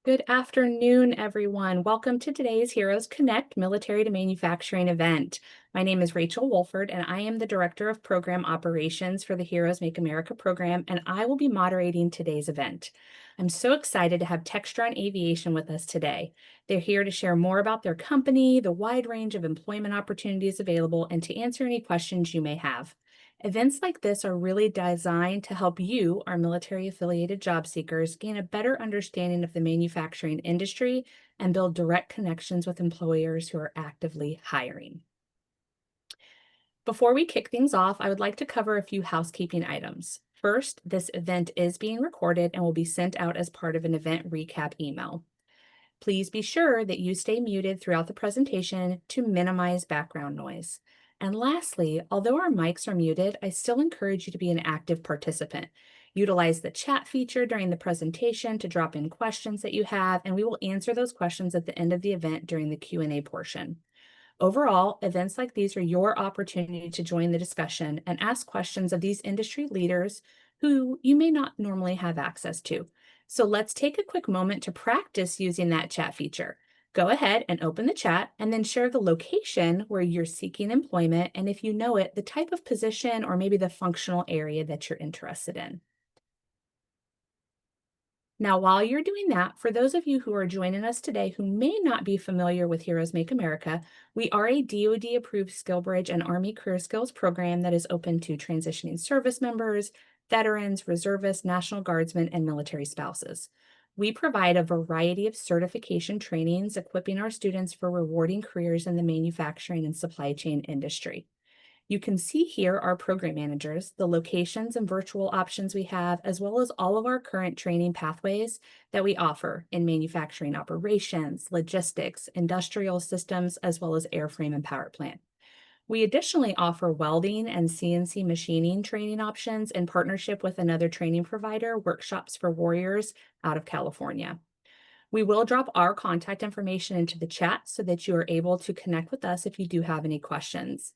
Good afternoon, everyone. Welcome to today's Heroes Connect Military to Manufacturing event. My name is Rachel Wolford, and I am the Director of Program Operations for the Heroes Make America program, and I will be moderating today's event. I'm so excited to have Textron Aviation with us today. They're here to share more about their company, the wide range of employment opportunities available, and to answer any questions you may have. Events like this are really designed to help you, our military-affiliated job seekers, gain a better understanding of the manufacturing industry and build direct connections with employers who are actively hiring. Before we kick things off, I would like to cover a few housekeeping items. First, this event is being recorded and will be sent out as part of an event recap email. Please be sure that you stay muted throughout the presentation to minimize background noise. And lastly, although our mics are muted, I still encourage you to be an active participant. Utilize the chat feature during the presentation to drop in questions that you have, and we will answer those questions at the end of the event during the Q&A portion. Overall, events like these are your opportunity to join the discussion and ask questions of these industry leaders who you may not normally have access to. So let's take a quick moment to practice using that chat feature. Go ahead and open the chat and then share the location where you're seeking employment, and if you know it, the type of position or maybe the functional area that you're interested in. Now, while you're doing that, for those of you who are joining us today who may not be familiar with Heroes Make America, we are a DoD-approved SkillBridge and Army Career Skills program that is open to transitioning service members, veterans, reservists, National Guardsmen, and military spouses. We provide a variety of certification trainings equipping our students for rewarding careers in the manufacturing and supply chain industry. You can see here our program managers, the locations and virtual options we have, as well as all of our current training pathways that we offer in manufacturing operations, logistics, industrial systems, as well as airframe and power plant. We additionally offer welding and CNC machining training options in partnership with another training provider, Workshops for Warriors, out of California. We will drop our contact information into the chat so that you are able to connect with us if you do have any questions.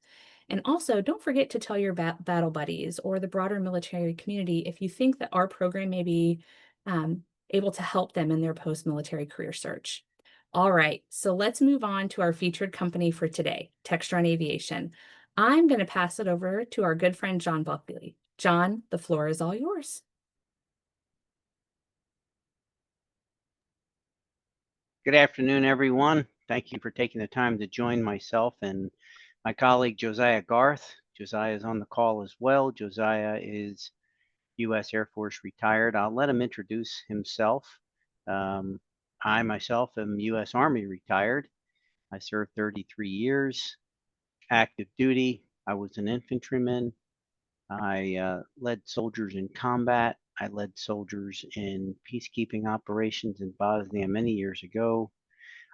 And also, don't forget to tell your battle buddies or the broader military community if you think that our program may be able to help them in their post-military career search. All right, so let's move on to our featured company for today, Textron Aviation. I'm going to pass it over to our good friend, John Buckley. John, the floor is all yours. Good afternoon, everyone. Thank you for taking the time to join myself and my colleague, Josiah Garth. Josiah is on the call as well. Josiah is U.S. Air Force retired. I'll let him introduce himself. I myself am U.S. Army retired. I served 33 years, active duty. I was an infantryman. I led soldiers in combat. I led soldiers in peacekeeping operations in Bosnia many years ago.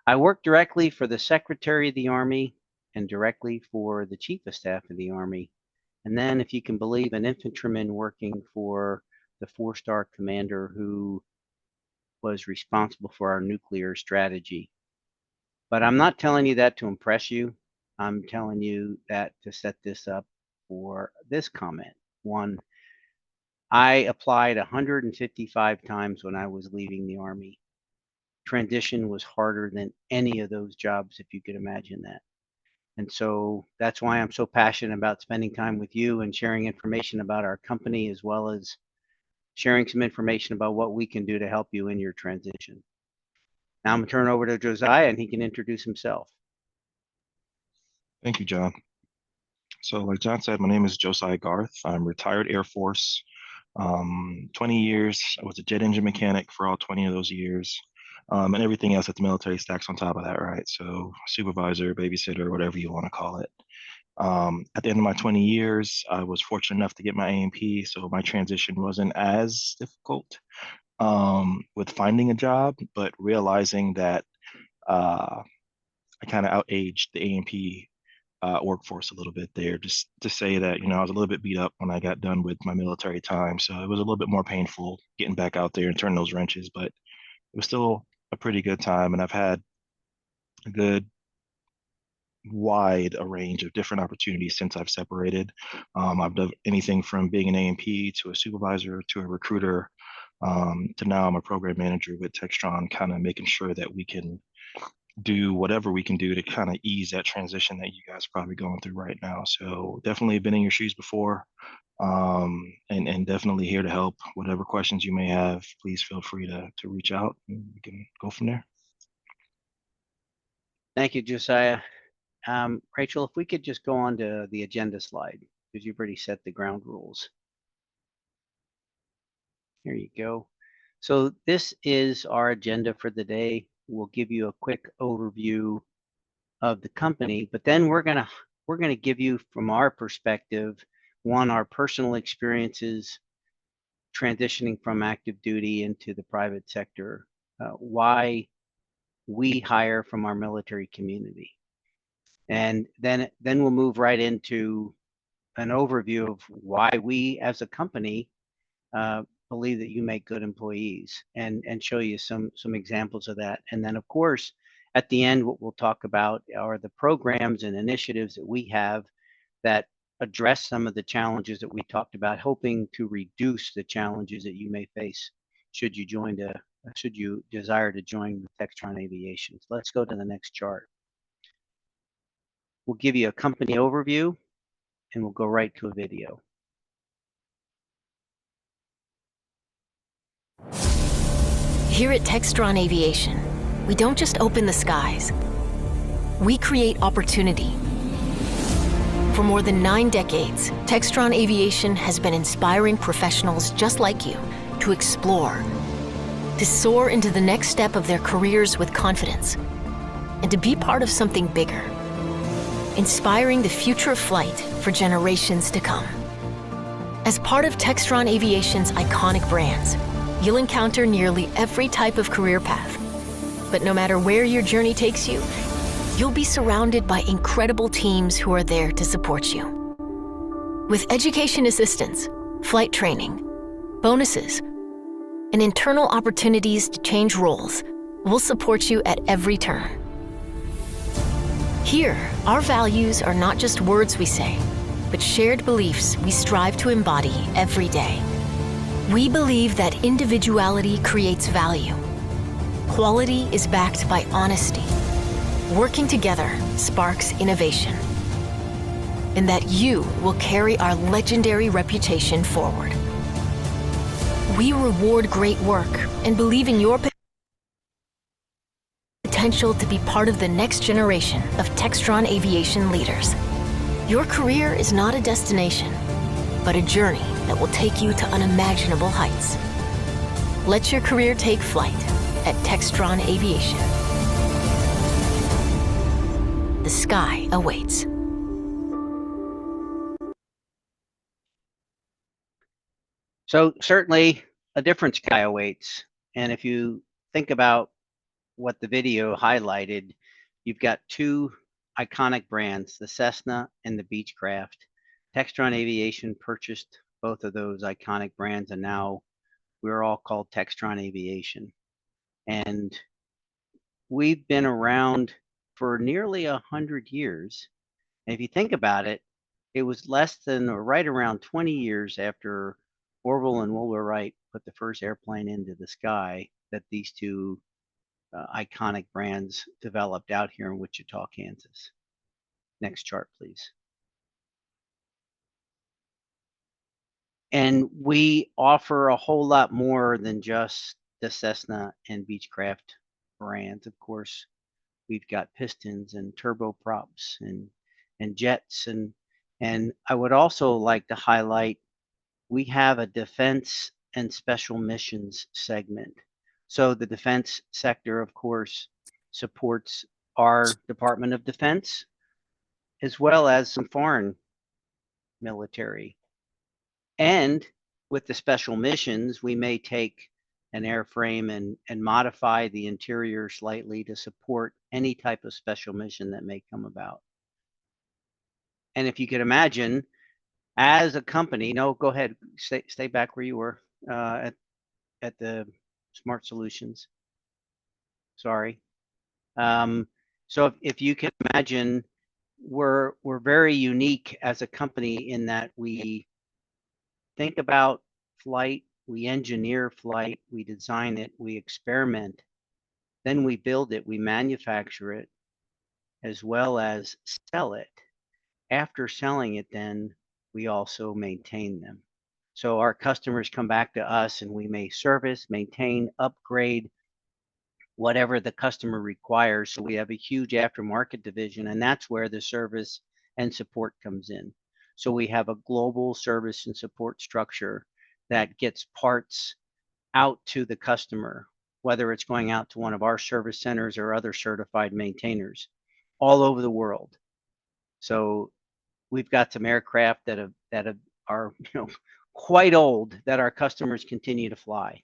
I worked directly for the Secretary of the Army and directly for the Chief of Staff of the Army. And then, if you can believe, an infantryman working for the four-star commander who was responsible for our nuclear strategy. But I'm not telling you that to impress you. I'm telling you that to set this up for this comment. One, I applied 155 times when I was leaving the Army. Transition was harder than any of those jobs, if you could imagine that. And so that's why I'm so passionate about spending time with you and sharing information about our company, as well as sharing some information about what we can do to help you in your transition. Now I'm going to turn it over to Josiah, and he can introduce himself. Thank you, John. So like John said, my name is Josiah Garth. I'm retired Air Force. 20 years. I was a jet engine mechanic for all 20 of those years. And everything else that the military stacks on top of that, right? So supervisor, babysitter, whatever you want to call it. At the end of my 20 years, I was fortunate enough to get my A&P, so my transition wasn't as difficult with finding a job, but realizing that I kind of outaged the A&P workforce a little bit there, just to say that, I was a little bit beat up when I got done with my military time. So it was a little bit more painful getting back out there and turning those wrenches, but it was still a pretty good time. And I've had a good wide a range of different opportunities since I've separated. I've done anything from being an A&P to a supervisor to a recruiter, to now I'm a program manager with Textron, kind of making sure that we can do whatever we can do to kind of ease that transition that you guys are probably going through right now. So definitely been in your shoes before, and definitely here to help. Whatever questions you may have, please feel free to reach out and we can go from there. Thank you, Josiah. Rachel, if we could just go on to the agenda slide, because you've already set the ground rules. Here you go. So this is our agenda for the day. We'll give you a quick overview of the company, but then we're gonna give you, from our perspective, our personal experiences transitioning from active duty into the private sector, why we hire from our military community. And then we'll move right into an overview of why we as a company believe that you make good employees, and show you some examples of that. And then, of course, at the end, what we'll talk about are the programs and initiatives that we have that address some of the challenges that we talked about, hoping to reduce the challenges that you may face should you desire to join Textron Aviation. So let's go to the next chart. We'll give you a company overview, and we'll go right to a video. Here at Textron Aviation, we don't just open the skies. We create opportunity. For more than 9 decades, Textron Aviation has been inspiring professionals just like you to explore, to soar into the next step of their careers with confidence, and to be part of something bigger, inspiring the future of flight for generations to come. As part of Textron Aviation's iconic brands, you'll encounter nearly every type of career path. But no matter where your journey takes you, you'll be surrounded by incredible teams who are there to support you. With education assistance, flight training, bonuses, and internal opportunities to change roles, we'll support you at every turn. Here, our values are not just words we say, but shared beliefs we strive to embody every day. We believe that individuality creates value. Quality is backed by honesty. Working together sparks innovation. And that you will carry our legendary reputation forward. We reward great work and believe in your potential to be part of the next generation of Textron Aviation leaders. Your career is not a destination, but a journey that will take you to unimaginable heights. Let your career take flight at Textron Aviation. The sky awaits. So certainly a different sky awaits. And if you think about what the video highlighted, you've got 2 iconic brands, the Cessna and the Beechcraft. Textron Aviation purchased both of those iconic brands, and now we're all called Textron Aviation. And we've been around for nearly 100 years. And if you think about it, it was less than, or right around 20 years after Orville and Wilbur Wright put the first airplane into the sky that these 2 iconic brands developed out here in Wichita, Kansas. Next chart, please. And we offer a whole lot more than just the Cessna and Beechcraft brands. Of course, we've got pistons and turboprops and jets, and I would also like to highlight we have a defense and special missions segment. So the defense sector, of course, supports our Department of Defense, as well as some foreign military. And with the special missions, we may take an airframe and modify the interior slightly to support any type of special mission that may come about. And if you could imagine, as a company, no, go ahead, stay back where you were at the Smart Solutions. Sorry. So if you can imagine, we're very unique as a company in that we think about flight we engineer flight, we design it, we experiment, then we build it, we manufacture it, as well as sell it. After selling it, then we also maintain them. So our customers come back to us and we may service, maintain, upgrade, whatever the customer requires. So we have a huge aftermarket division, and that's where the service and support comes in. So we have a global service and support structure that gets parts out to the customer, whether it's going out to one of our service centers or other certified maintainers all over the world. So we've got some aircraft that are quite old that our customers continue to fly.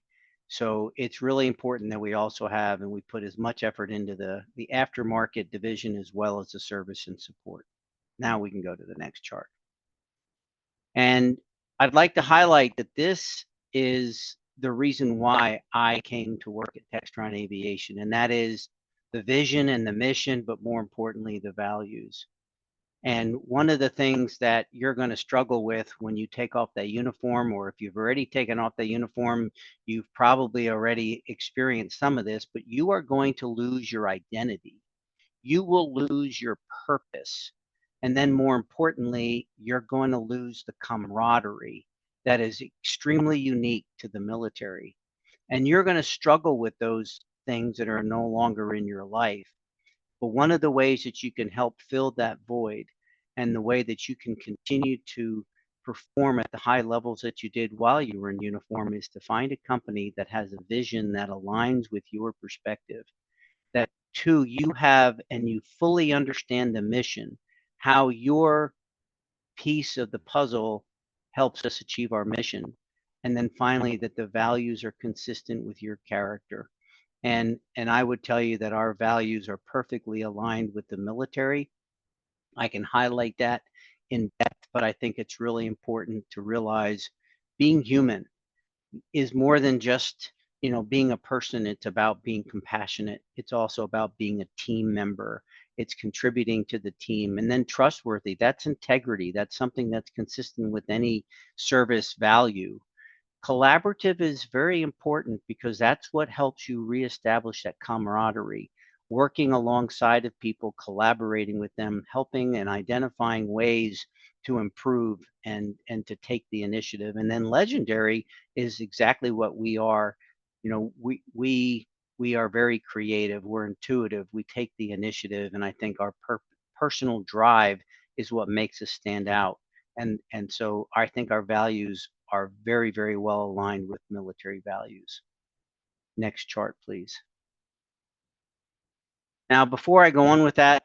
So it's really important that we also have, and we put as much effort into the aftermarket division as well as the service and support. Now we can go to the next chart. And I'd like to highlight that this is the reason why I came to work at Textron Aviation, and that is the vision and the mission, but more importantly, the values. And one of the things that you're going to struggle with when you take off that uniform, or if you've already taken off that uniform, you've probably already experienced some of this, but you are going to lose your identity. You will lose your purpose. And then more importantly, you're going to lose the camaraderie that is extremely unique to the military. And you're going to struggle with those things that are no longer in your life. But one of the ways that you can help fill that void, and the way that you can continue to perform at the high levels that you did while you were in uniform, is to find a company that has a vision that aligns with your perspective. That two, you have and you fully understand the mission, how your piece of the puzzle helps us achieve our mission. And then finally, that the values are consistent with your character. And I would tell you that our values are perfectly aligned with the military. I can highlight that in depth, but I think it's really important to realize being human is more than just, being a person. It's about being compassionate. It's also about being a team member. It's contributing to the team. And then trustworthy. That's integrity. That's something that's consistent with any service value. Collaborative is very important because that's what helps you reestablish that camaraderie, working alongside of people, collaborating with them, helping and identifying ways to improve and to take the initiative. And then legendary is exactly what we are. We are very creative, we're intuitive, we take the initiative, and I think our personal drive is what makes us stand out. And so I think our values are very, very well aligned with military values. Next chart, please. Now, before I go on with that,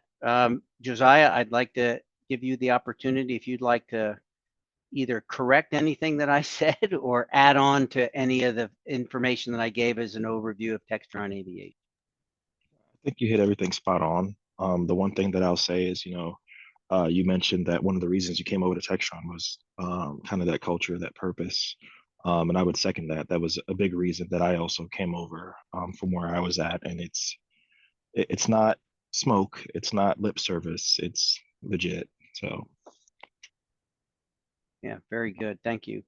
Josiah, I'd like to give you the opportunity, if you'd like to either correct anything that I said or add on to any of the information that I gave as an overview of Textron Aviation. I think you hit everything spot on. The one thing that I'll say is, you mentioned that one of the reasons you came over to Textron was kind of that culture, that purpose. And I would second that. That was a big reason that I also came over from where I was at. And it's not smoke, it's not lip service, it's legit. So yeah, very good. Thank you.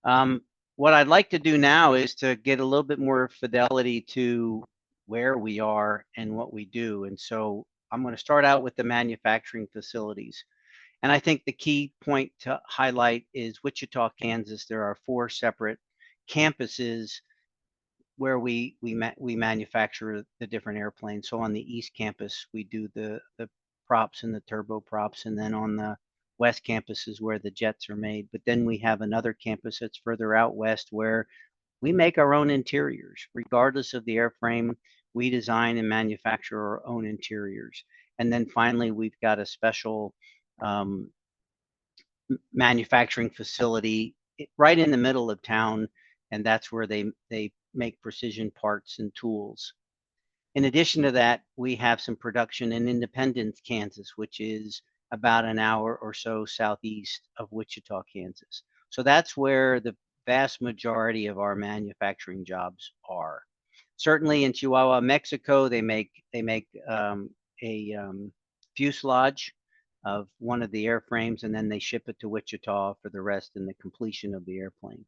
What I'd like to do now is to get a little bit more fidelity to where we are and what we do. And so I'm going to start out with the manufacturing facilities. And I think the key point to highlight is Wichita, Kansas. There are 4 separate campuses where we manufacture the different airplanes. So on the East Campus, we do the props and the turboprops, and then on the West Campus is where the jets are made. But then we have another campus that's further out west where we make our own interiors. Regardless of the airframe, we design and manufacture our own interiors. And then finally, we've got a special manufacturing facility right in the middle of town, and that's where they make precision parts and tools. In addition to that, we have some production in Independence, Kansas, which is about an hour or so southeast of Wichita, Kansas. So that's where the vast majority of our manufacturing jobs are. Certainly in Chihuahua, Mexico, they make a fuselage of one of the airframes, and then they ship it to Wichita for the rest and the completion of the airplane.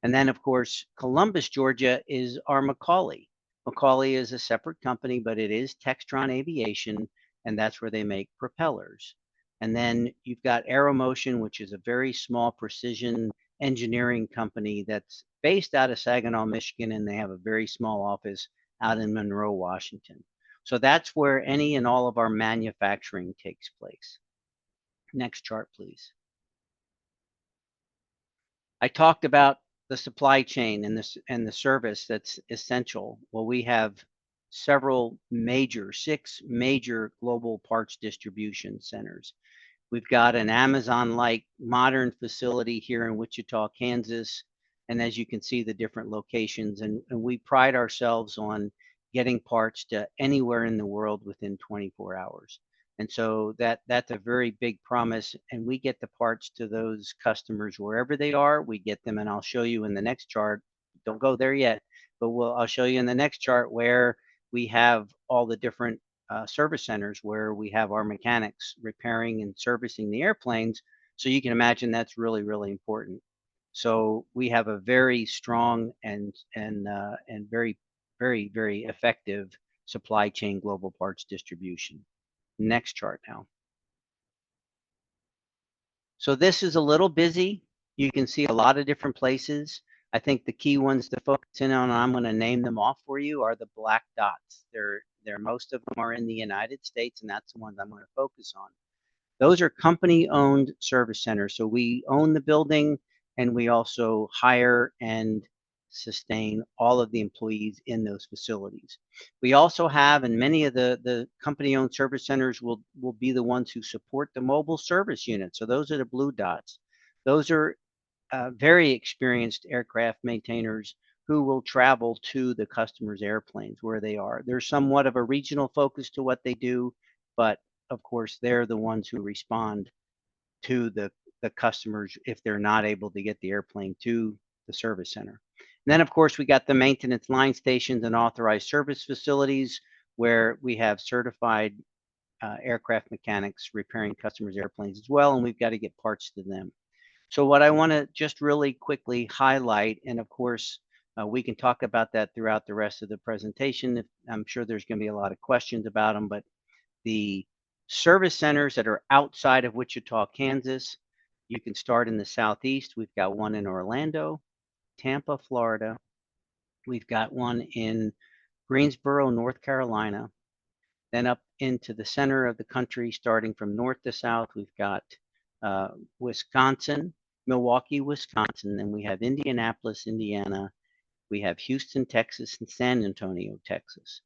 And then, of course, Columbus, Georgia is our Macaulay. Macaulay is a separate company, but it is Textron Aviation, and that's where they make propellers. And then you've got Aeromotion, which is a very small precision engineering company that's based out of Saginaw, Michigan, and they have a very small office out in Monroe, Washington. So that's where any and all of our manufacturing takes place. Next chart, please. I talked about the supply chain and the service that's essential. Well, we have six major global parts distribution centers. We've got an Amazon-like modern facility here in Wichita, Kansas. And as you can see, the different locations. And we pride ourselves on getting parts to anywhere in the world within 24 hours. And so that's a very big promise. And we get the parts to those customers wherever they are. We get them, and I'll show you in the next chart. Don't go there yet, but I'll show you in the next chart where we have all the different service centers where we have our mechanics repairing and servicing the airplanes. So you can imagine that's really, really important. So we have a very strong and very, very, very effective supply chain global parts distribution. Next chart now. So this is a little busy. You can see a lot of different places. I think the key ones to focus in on, and I'm going to name them off for you, are the black dots. Most of them are in the United States, and that's the ones I'm going to focus on. Those are company-owned service centers. So we own the building, and we also hire and sustain all of the employees in those facilities. We also have, and many of the company-owned service centers will be the ones who support the mobile service unit. So those are the blue dots. Those are very experienced aircraft maintainers who will travel to the customer's airplanes where they are. There's somewhat of a regional focus to what they do, but of course, they're the ones who respond to the customers if they're not able to get the airplane to the service center. And then, of course, we got the maintenance line stations and authorized service facilities where we have certified aircraft mechanics repairing customers' airplanes as well, and we've got to get parts to them. So what I want to just really quickly highlight, and of course, we can talk about that throughout the rest of the presentation. I'm sure there's going to be a lot of questions about them, but the service centers that are outside of Wichita, Kansas, you can start in the southeast. We've got one in Orlando, Tampa, Florida. We've got one in Greensboro, North Carolina. Then up into the center of the country, starting from north to south, we've got Wisconsin, Milwaukee, Wisconsin. Then we have Indianapolis, Indiana. We have Houston, Texas, and San Antonio, Texas.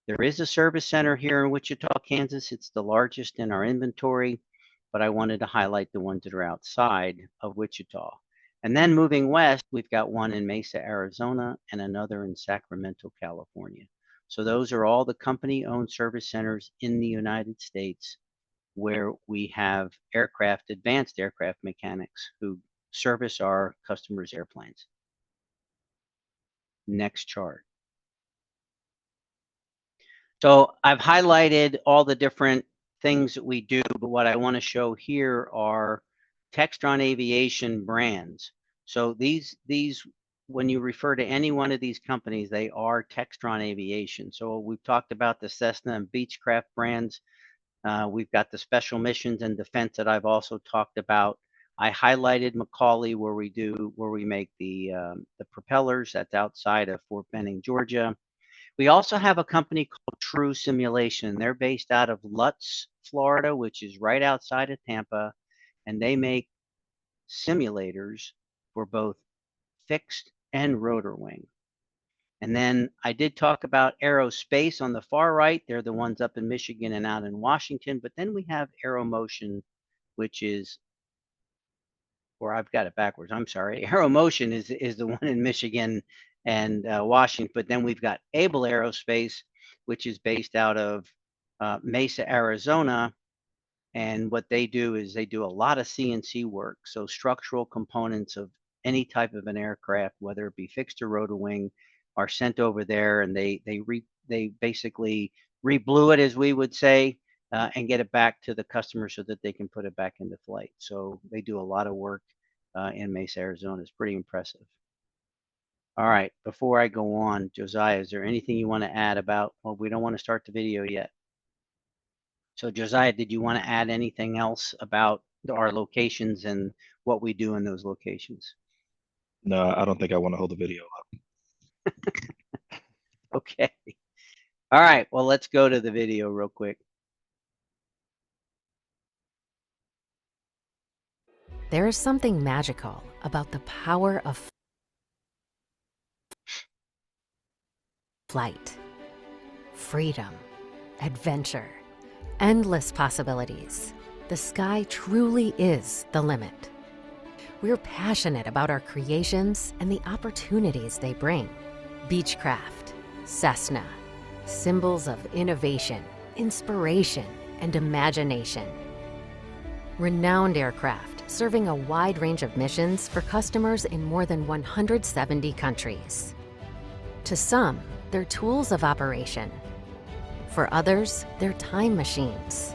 There is a service center here in Wichita, Kansas. It's the largest in our inventory, but I wanted to highlight the ones that are outside of Wichita. And then moving west, we've got one in Mesa, Arizona, and another in Sacramento, California. So those are all the company-owned service centers in the United States where we have advanced aircraft mechanics who service our customers' airplanes. Next chart. So I've highlighted all the different things that we do, but what I want to show here are Textron Aviation brands. So these, when you refer to any one of these companies, they are Textron Aviation. So we've talked about the Cessna and Beechcraft brands. We've got the Special Missions and Defense that I've also talked about. I highlighted Macaulay, where we make the propellers. That's outside of Fort Benning, Georgia. We also have a company called True Simulation. They're based out of Lutz, Florida, which is right outside of Tampa, and they make simulators for both fixed and rotor wing. And then I did talk about Aerospace on the far right. They're the ones up in Michigan and out in Washington. But then we have Aeromotion, which is, or I've got it backwards. I'm sorry. Aeromotion is the one in Michigan and Washington. But then we've got Able Aerospace, which is based out of Mesa, Arizona. And what they do is they do a lot of CNC work. So structural components of any type of an aircraft, whether it be fixed or rotor wing, are sent over there, and they basically reblue it, as we would say, and get it back to the customer so that they can put it back into flight. So they do a lot of work in Mesa, Arizona. It's pretty impressive. All right, before I go on, Josiah, is there anything you want to add about, well, we don't want to start the video yet. So Josiah, did you want to add anything else about our locations and what we do in those locations? No, I don't think I want to hold the video up. Okay. All right, well, let's go to the video real quick. There is something magical about the power of flight, freedom, adventure, endless possibilities. The sky truly is the limit. We're passionate about our creations and the opportunities they bring. Beechcraft, Cessna, symbols of innovation, inspiration, and imagination. Renowned aircraft serving a wide range of missions for customers in more than 170 countries. To some, they're tools of operation. For others, they're time machines.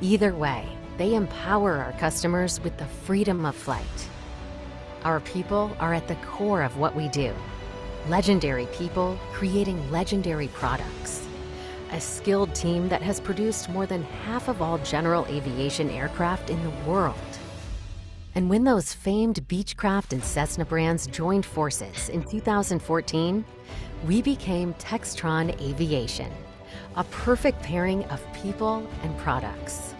Either way, they empower our customers with the freedom of flight. Our people are at the core of what we do. Legendary people creating legendary products. A skilled team that has produced more than half of all general aviation aircraft in the world. And when those famed Beechcraft and Cessna brands joined forces in 2014, we became Textron Aviation, a perfect pairing of people and products.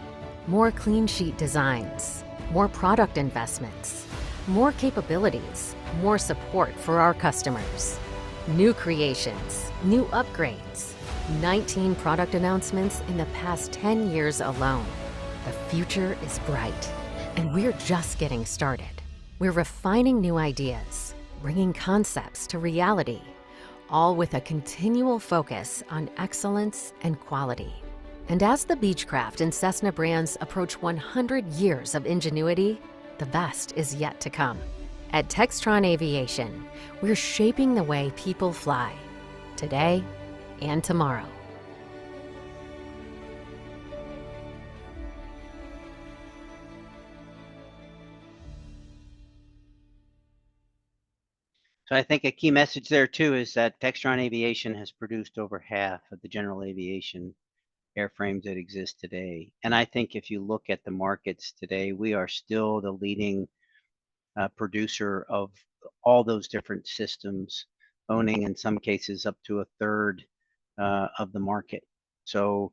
More clean sheet designs, more product investments, more capabilities, more support for our customers. New creations, new upgrades, 19 product announcements in the past 10 years alone. The future is bright, and we're just getting started. We're refining new ideas, bringing concepts to reality, all with a continual focus on excellence and quality. And as the Beechcraft and Cessna brands approach 100 years of ingenuity, the best is yet to come. At Textron Aviation, we're shaping the way people fly, today and tomorrow. So I think a key message there too is that Textron Aviation has produced over half of the general aviation airframes that exist today. And I think if you look at the markets today, we are still the leading producer of all those different systems, owning in some cases up to a third of the market. So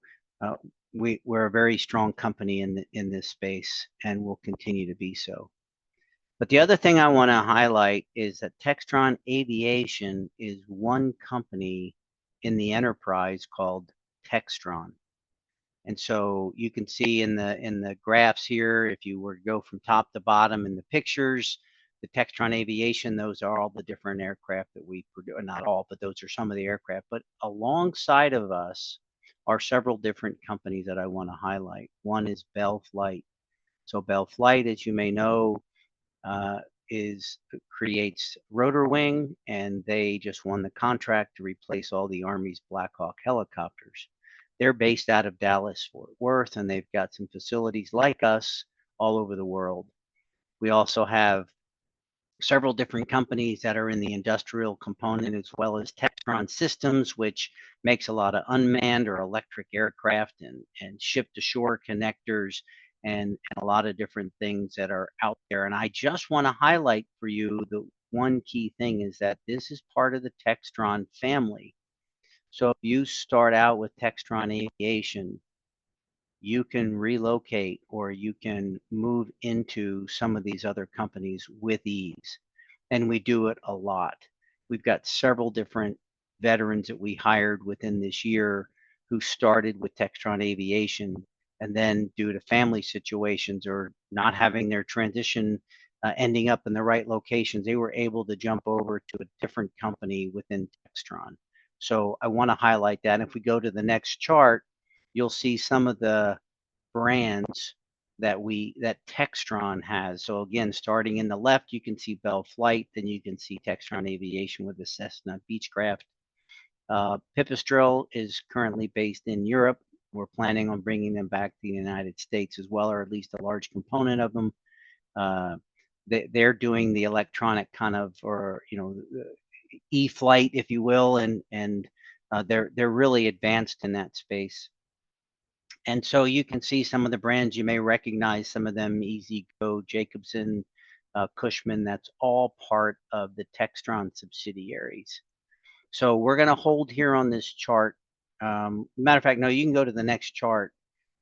we're a very strong company in this space and will continue to be so. But the other thing I want to highlight is that Textron Aviation is one company in the enterprise called Textron. And so you can see in the graphs here, if you were to go from top to bottom in the pictures, the Textron Aviation, those are all the different aircraft that we produce, not all, but those are some of the aircraft. But alongside of us are several different companies that I want to highlight. One is Bell Flight. So Bell Flight, as you may know, creates rotor wing, and they just won the contract to replace all the Army's Black Hawk helicopters. They're based out of Dallas, Fort Worth, and they've got some facilities like us all over the world. We also have several different companies that are in the industrial component, as well as Textron Systems, which makes a lot of unmanned or electric aircraft and ship-to-shore connectors and a lot of different things that are out there. And I just want to highlight for you the one key thing is that this is part of the Textron family. So if you start out with Textron Aviation, you can relocate or you can move into some of these other companies with ease. And we do it a lot. We've got several different veterans that we hired within this year who started with Textron Aviation, and then due to family situations or not having their transition ending up in the right locations, they were able to jump over to a different company within Textron. So I want to highlight that. And if we go to the next chart, you'll see some of the brands that Textron has. So again, starting in the left, you can see Bell Flight, then you can see Textron Aviation with the Cessna Beechcraft. Pipistrel is currently based in Europe. We're planning on bringing them back to the United States as well, or at least a large component of them. They're doing the electronic kind of, or E-flight, if you will, and they're really advanced in that space. And so you can see some of the brands you may recognize, some of them Easy Go, Jacobson, Cushman. That's all part of the Textron subsidiaries. So we're going to hold here on this chart. Matter of fact, no, you can go to the next chart.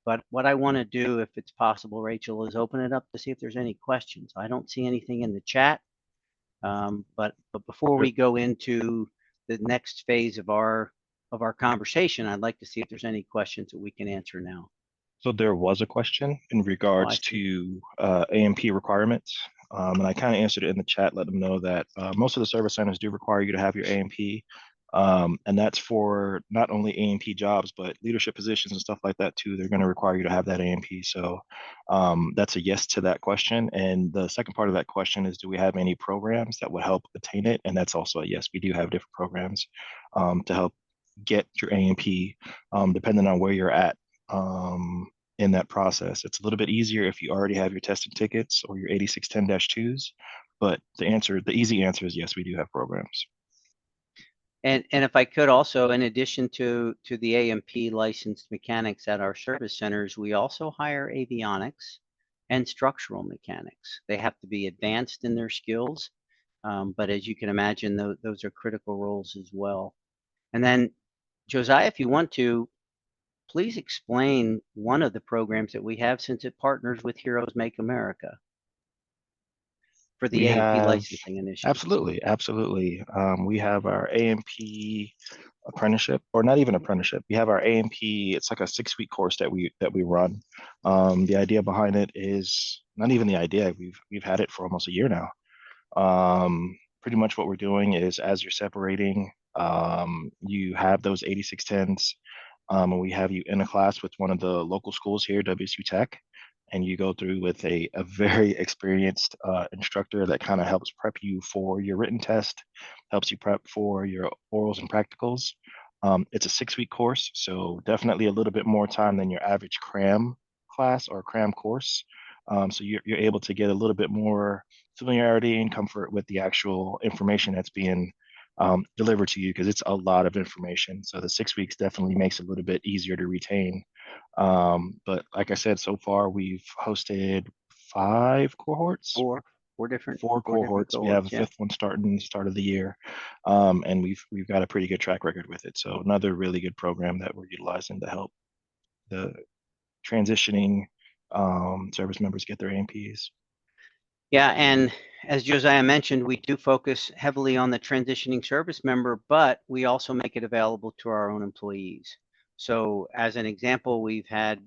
But what I want to do, if it's possible, Rachel, is open it up to see if there's any questions. I don't see anything in the chat. But before we go into the next phase of our conversation, I'd like to see if there's any questions that we can answer now. So there was a question in regards to A&P requirements, and I kind of answered it in the chat, let them know that most of the service centers do require you to have your A&P, and that's for not only A&P jobs, but leadership positions and stuff like that too. They're going to require you to have that A&P. So that's a yes to that question. And the second part of that question is, do we have any programs that would help attain it? And that's also a yes. We do have different programs to help get your A&P, depending on where you're at in that process. It's a little bit easier if you already have your testing tickets or your 8610-2s, but the easy answer is yes, we do have programs. And if I could also, in addition to the A&P licensed mechanics at our service centers, we also hire avionics and structural mechanics. They have to be advanced in their skills, but as you can imagine, those are critical roles as well. And then, Josiah, if you want to, please explain one of the programs that we have, since it partners with Heroes Make America for the A&P licensing initiative. Absolutely. We have our A&P apprenticeship, or not even apprenticeship. We have our A&P. It's like a 6-week course that we run. The idea behind it is not even the idea. We've had it for almost a year now. Pretty much what we're doing is, as you're separating, you have those 8610s. And we have you in a class with one of the local schools here, WSU Tech, and you go through with a very experienced instructor that kind of helps prep you for your written test, helps you prep for your orals and practicals. It's a 6-week course, so definitely a little bit more time than your average cram class or cram course. So you're able to get a little bit more familiarity and comfort with the actual information that's being delivered to you, because it's a lot of information. So the 6 weeks definitely makes it a little bit easier to retain. But like I said, so far we've hosted 5 cohorts. Four different cohorts. We have a 5th one starting the start of the year, and we've got a pretty good track record with it. So another really good program that we're utilizing to help the transitioning service members get their A&Ps. Yeah, and as Josiah mentioned, we do focus heavily on the transitioning service member, but we also make it available to our own employees. So as an example, we hired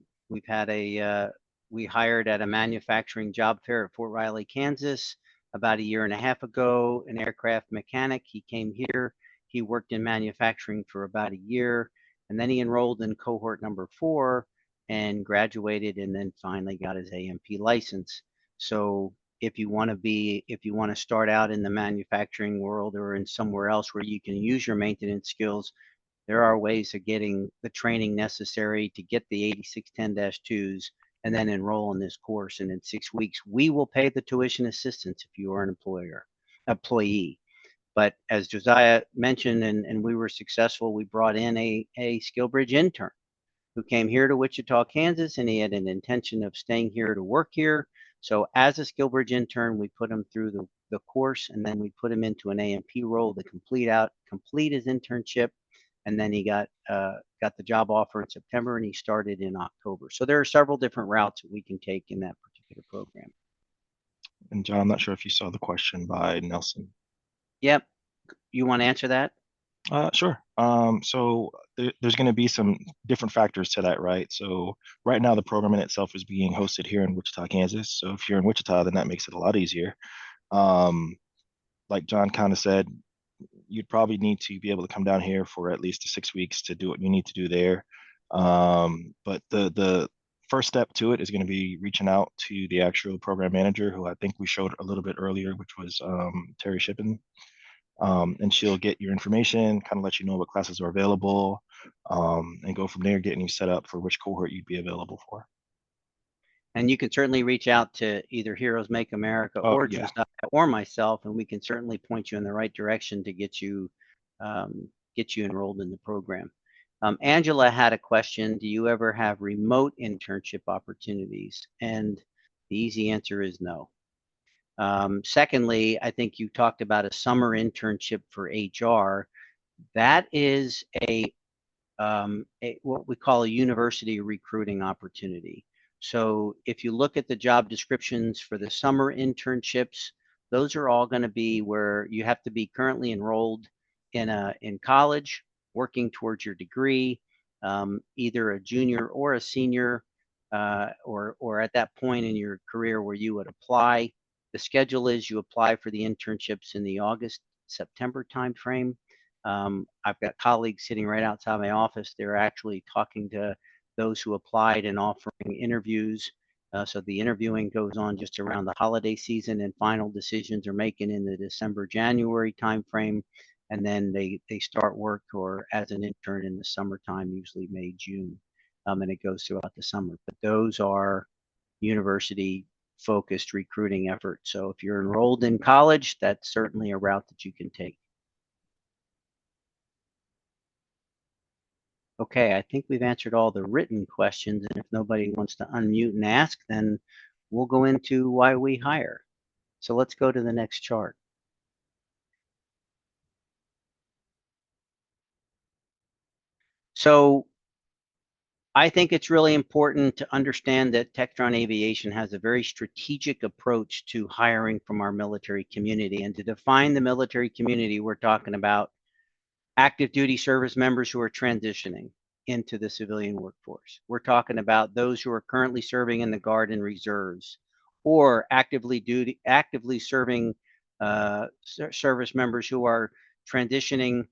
at a manufacturing job fair at Fort Riley, Kansas, about a year and a half ago, an aircraft mechanic. He came here, he worked in manufacturing for about a year, and then he enrolled in cohort number 4 and graduated, and then finally got his A&P license. So if you want to start out in the manufacturing world or in somewhere else where you can use your maintenance skills, there are ways of getting the training necessary to get the 8610-2s and then enroll in this course. And in 6 weeks, we will pay the tuition assistance if you are an employee. But as Josiah mentioned, and we were successful, we brought in a SkillBridge intern who came here to Wichita, Kansas, and he had an intention of staying here to work here. So as a SkillBridge intern, we put him through the course, and then we put him into an A&P role to complete his internship. And then he got the job offer in September, and he started in October. So there are several different routes that we can take in that particular program. And John, I'm not sure if you saw the question by Nelson. Yep. You want to answer that? Sure. So there's going to be some different factors to that, right? So right now the program in itself is being hosted here in Wichita, Kansas. So if you're in Wichita, then that makes it a lot easier. Like John kind of said, you'd probably need to be able to come down here for at least 6 weeks to do what you need to do there. But the first step to it is going to be reaching out to the actual program manager, who I think we showed a little bit earlier, which was Terry Shippen. And she'll get your information, kind of let you know what classes are available, and go from there, getting you set up for which cohort you'd be available for. And you can certainly reach out to either Heroes Make America Oh, or yeah. Josiah or myself, and we can certainly point you in the right direction to get you enrolled in the program. Angela had a question. Do you ever have remote internship opportunities? And the easy answer is no. Secondly, I think you talked about a summer internship for HR. That is what we call a university recruiting opportunity. So if you look at the job descriptions for the summer internships, those are all going to be where you have to be currently enrolled in college, working towards your degree, either a junior or a senior, or at that point in your career where you would apply. The schedule is you apply for the internships in the August-September timeframe. I've got colleagues sitting right outside my office. They're actually talking to those who applied and offering interviews. So the interviewing goes on just around the holiday season, and final decisions are making in the December-January timeframe. And then they start work or as an intern in the summertime, usually May, June, and it goes throughout the summer. But those are university-focused recruiting efforts. So if you're enrolled in college, that's certainly a route that you can take. Okay, I think we've answered all the written questions, and if nobody wants to unmute and ask, then we'll go into why we hire. So let's go to the next chart. So I think it's really important to understand that Textron Aviation has a very strategic approach to hiring from our military community. And to define the military community, we're talking about active duty service members who are transitioning into the civilian workforce. We're talking about those who are currently serving in the Guard and Reserves, or actively serving service members who are transitioning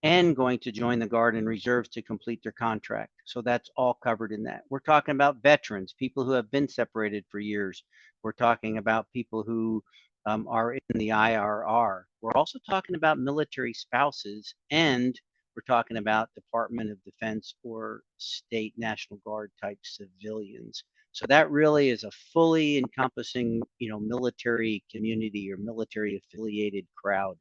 and going to join the Guard and Reserves to complete their contract. So that's all covered in that. We're talking about veterans, people who have been separated for years. We're talking about people who are in the IRR. We're also talking about military spouses, and we're talking about Department of Defense or state National Guard type civilians. So that really is a fully encompassing, military community or military affiliated crowd.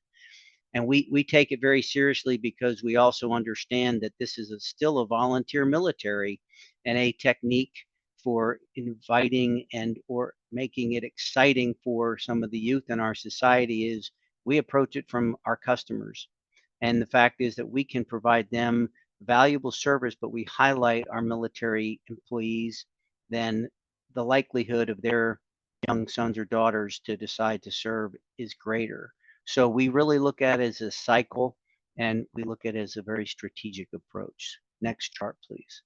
And we take it very seriously because we also understand that this is still a volunteer military, and a technique for inviting and or making it exciting for some of the youth in our society is we approach it from our customers. And the fact is that we can provide them valuable service, but we highlight our military employees, then the likelihood of their young sons or daughters to decide to serve is greater. So we really look at it as a cycle, and we look at it as a very strategic approach. Next chart, please.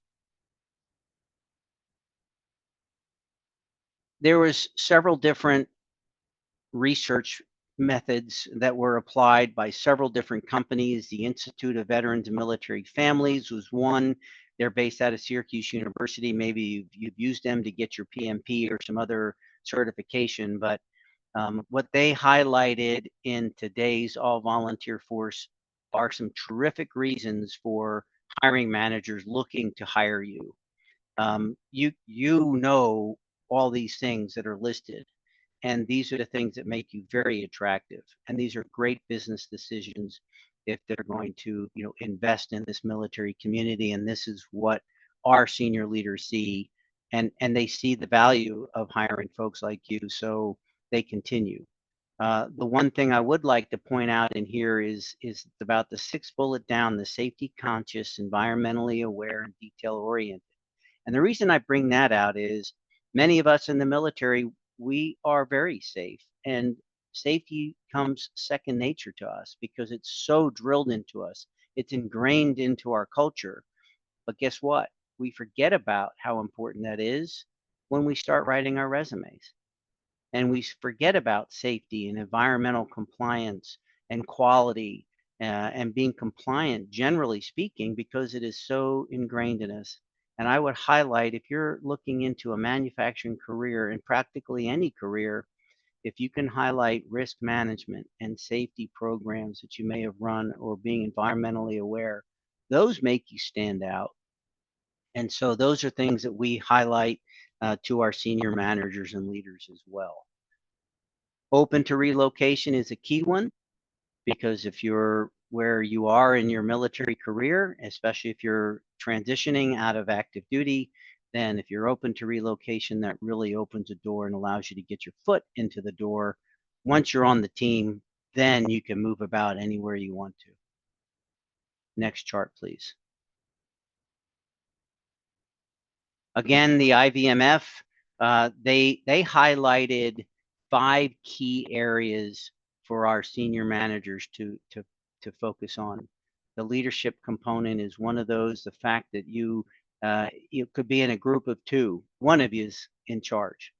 There was several different research methods that were applied by several different companies. The Institute of Veterans and Military Families was one. They're based out of Syracuse University. Maybe you've used them to get your PMP or some other certification, but what they highlighted in today's all-volunteer force are some terrific reasons for hiring managers looking to hire you. You know all these things that are listed, and these are the things that make you very attractive. And these are great business decisions if they're going to, invest in this military community. And this is what our senior leaders see, and they see the value of hiring folks like you. So they continue. The one thing I would like to point out in here is about the sixth bullet down, the safety conscious, environmentally aware, and detail oriented. And the reason I bring that out is many of us in the military, we are very safe, and safety comes second nature to us because it's so drilled into us. It's ingrained into our culture. But guess what? We forget about how important that is when we start writing our resumes. And we forget about safety and environmental compliance and quality and being compliant, generally speaking, because it is so ingrained in us. And I would highlight, if you're looking into a manufacturing career, and practically any career, if you can highlight risk management and safety programs that you may have run, or being environmentally aware, those make you stand out. And so those are things that we highlight to our senior managers and leaders as well. Open to relocation is a key one, because if you're where you are in your military career, especially if you're transitioning out of active duty, then if you're open to relocation, that really opens a door and allows you to get your foot into the door. Once you're on the team, then you can move about anywhere you want to. Next chart, please. Again, the IVMF, they highlighted 5 key areas for our senior managers to focus on. The leadership component is one of those. The fact that you could be in a group of 2, one of you is in charge.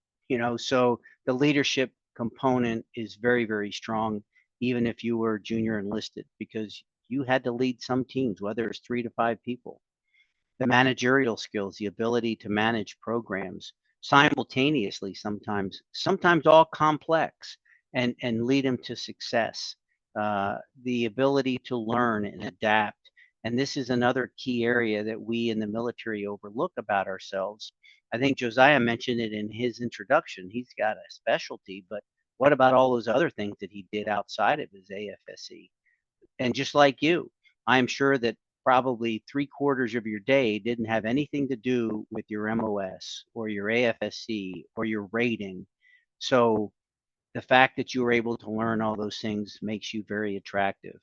So the leadership component is very, very strong, even if you were junior enlisted, because you had to lead some teams, whether it's 3 to 5 people. The managerial skills, the ability to manage programs simultaneously, sometimes all complex, and lead them to success. The ability to learn and adapt. And this is another key area that we in the military overlook about ourselves. I think Josiah mentioned it in his introduction. He's got a specialty, but what about all those other things that he did outside of his AFSC? And just like you, I'm sure that probably 3/4 of your day didn't have anything to do with your MOS or your AFSC or your rating. So the fact that you were able to learn all those things makes you very attractive.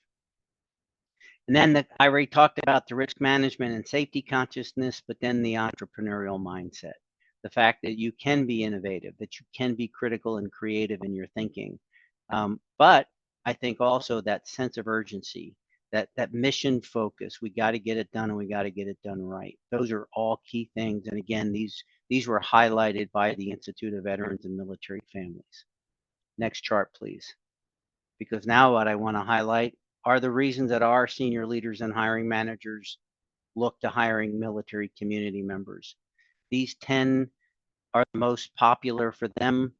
And then I already talked about the risk management and safety consciousness, but then the entrepreneurial mindset. The fact that you can be innovative, that you can be critical and creative in your thinking. But I think also that sense of urgency, that mission focus, we got to get it done and we got to get it done right. Those are all key things. And again, these were highlighted by the Institute of Veterans and Military Families. Next chart, please. Because now what I want to highlight are the reasons that our senior leaders and hiring managers look to hiring military community members. These 10 are the most popular for them.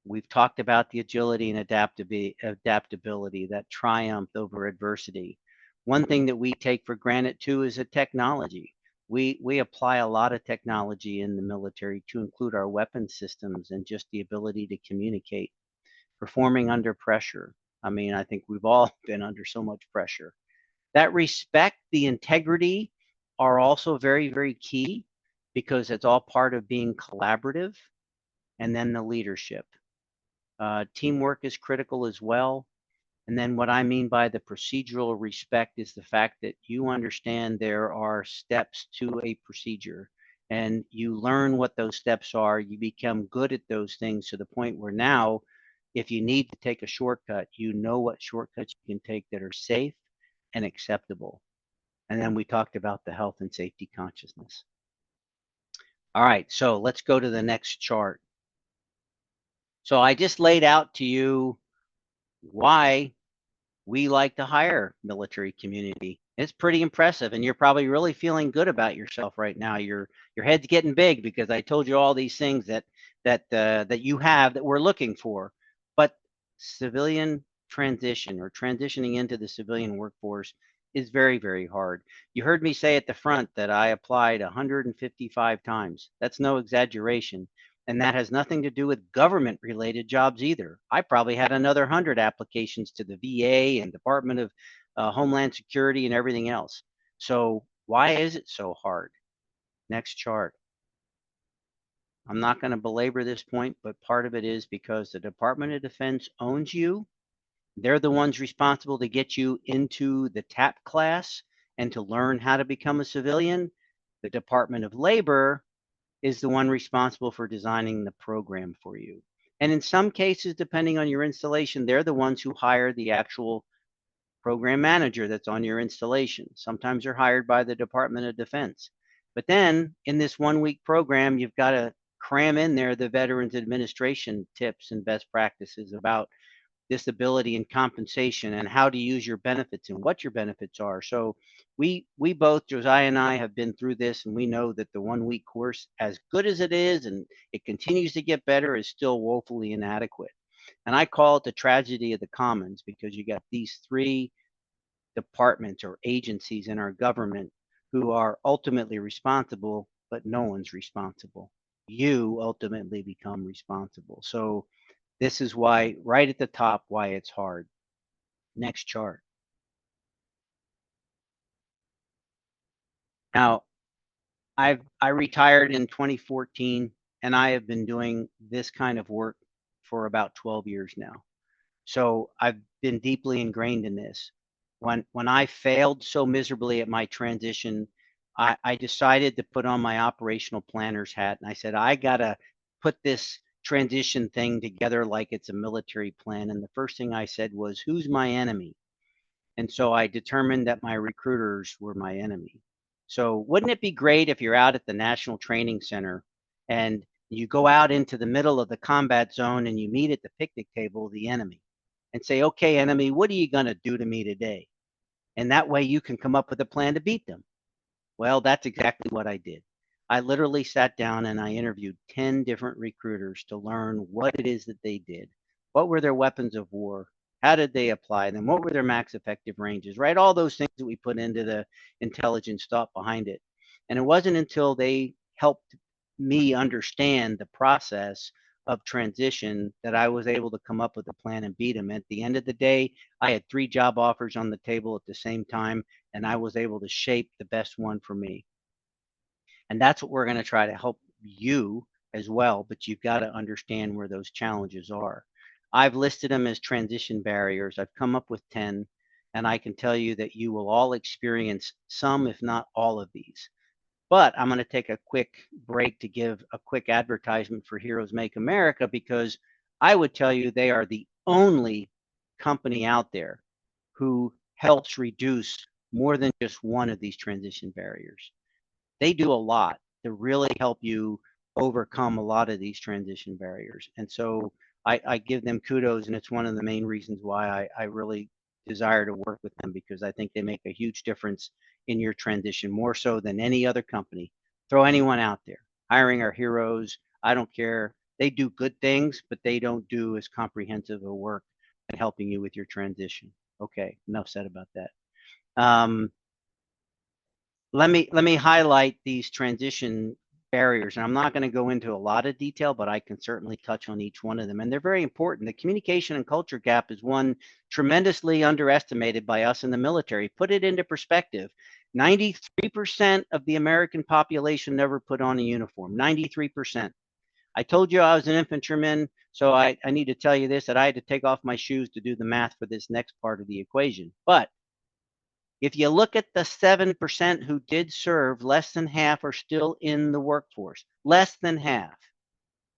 We've talked about the agility and adaptability, that triumph over adversity. One thing that we take for granted too is the technology. We apply a lot of technology in the military to include our weapon systems and just the ability to communicate. Performing under pressure. I mean, I think we've all been under so much pressure. That respect, the integrity are also very, very key, because it's all part of being collaborative. And then the leadership. Teamwork is critical as well. And then what I mean by the procedural respect is the fact that you understand there are steps to a procedure and you learn what those steps are. You become good at those things to the point where now, if you need to take a shortcut, you know what shortcuts you can take that are safe and acceptable. And then we talked about the health and safety consciousness. All right, so let's go to the next chart. So I just laid out to you why we like to hire military community. It's pretty impressive, and you're probably really feeling good about yourself right now. Your head's getting big because I told you all these things that you have that we're looking for. But civilian transition or transitioning into the civilian workforce is very, very hard. You heard me say at the front that I applied 155 times. That's no exaggeration. And that has nothing to do with government related jobs either. I probably had another 100 applications to the VA and Department of Homeland Security and everything else. So why is it so hard? Next chart. I'm not going to belabor this point, but part of it is because the Department of Defense owns you. They're the ones responsible to get you into the TAP class and to learn how to become a civilian. The Department of Labor is the one responsible for designing the program for you. And in some cases, depending on your installation, they're the ones who hire the actual program manager that's on your installation. Sometimes they're hired by the Department of Defense. But then in this 1-week program, you've got to cram in there the Veterans Administration tips and best practices about disability and compensation and how to use your benefits and what your benefits are. So we both, Josiah and I, have been through this, and we know that the 1-week course, as good as it is, and it continues to get better, is still woefully inadequate. And I call it the tragedy of the commons, because you got these 3 departments or agencies in our government who are ultimately responsible, but no one's responsible. you ultimately become responsible. So this is why, right at the top, why it's hard. Next chart. Now, I retired in 2014, and I have been doing this kind of work for about 12 years now. So I've been deeply ingrained in this. When I failed so miserably at my transition, I decided to put on my operational planner's hat, and I said, I gotta put this transition thing together like it's a military plan. And the first thing I said was, who's my enemy? And so I determined that my recruiters were my enemy. So wouldn't it be great if you're out at the National Training Center and you go out into the middle of the combat zone and you meet at the picnic table the enemy and say, okay, enemy, what are you going to do to me today? And that way you can come up with a plan to beat them. Well, that's exactly what I did. I literally sat down and I interviewed 10 different recruiters to learn what it is that they did. What were their weapons of war? How did they apply them? What were their max effective ranges, right? All those things that we put into the intelligence thought behind it. And it wasn't until they helped me understand the process of transition that I was able to come up with a plan and beat them. At the end of the day, I had 3 job offers on the table at the same time, and I was able to shape the best one for me. And that's what we're going to try to help you as well, but you've got to understand where those challenges are. I've listed them as transition barriers. I've come up with 10, and I can tell you that you will all experience some, if not all of these. But I'm going to take a quick break to give a quick advertisement for Heroes Make America, because I would tell you they are the only company out there who helps reduce more than just one of these transition barriers. They do a lot to really help you overcome a lot of these transition barriers. And so I give them kudos, and it's one of the main reasons why I really desire to work with them, because I think they make a huge difference in your transition, more so than any other company. Throw anyone out there. Hiring our heroes, I don't care. They do good things, but they don't do as comprehensive a work at helping you with your transition. Okay, enough said about that. Let me highlight these transition barriers, and I'm not going to go into a lot of detail, but I can certainly touch on each one of them, and they're very important. The communication and culture gap is one tremendously underestimated by us in the military. Put it into perspective. 93% of the American population never put on a uniform. 93%. I told you I was an infantryman, so I need to tell you this, that I had to take off my shoes to do the math for this next part of the equation. But if you look at the 7% who did serve, less than half are still in the workforce, less than half.